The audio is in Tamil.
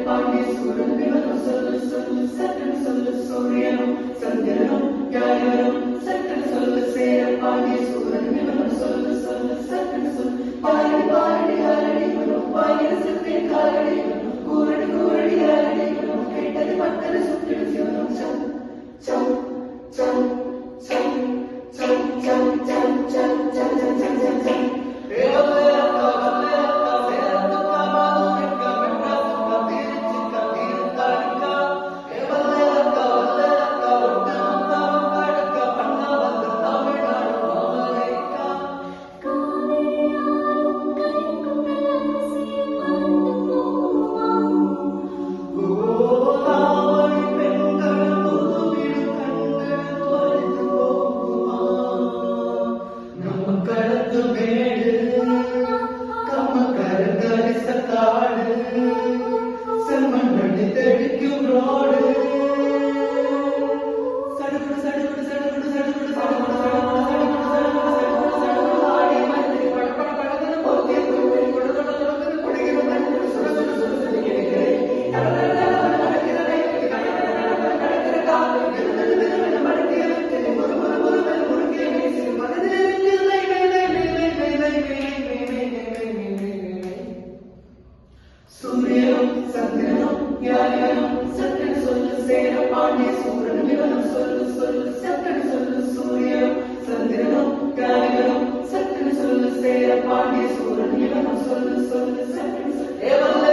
பாண்டி சூரன் விவரம் சொல்லு சொல்லு சட்டன் சொல்லு சூரியனும் சந்திரனும் யாரும் சட்டன் சொல்லு சேர பாண்டி சூரன் விவரம் சொல்லு சொல்லு சட்டன் சொல்லு பாடி பாடி யாரடி வரும் பாயிர சிறுத்தை காலடி வரும் கூரடி கூரடி யாரடி வரும் கேட்டது பத்தது சுற்றிடு சிவனும் சம் சம் சம் சம் சம் சம் சம் சம் சம் சம் சம் சம் சம் சூரியனும் சந்திரனும் யாரும் சட்டன் சொல்லு சேர பாண்டி சூரன் விவரம் சொல்லு சொல்லு சட்டன் சொல்லு சூரியனும் சந்திரனும் யாரும் சட்டன் சொல்லு சேர பாண்டி சூரன் விவரம் சொல்லு சொல்லு சட்டன் சொல்லு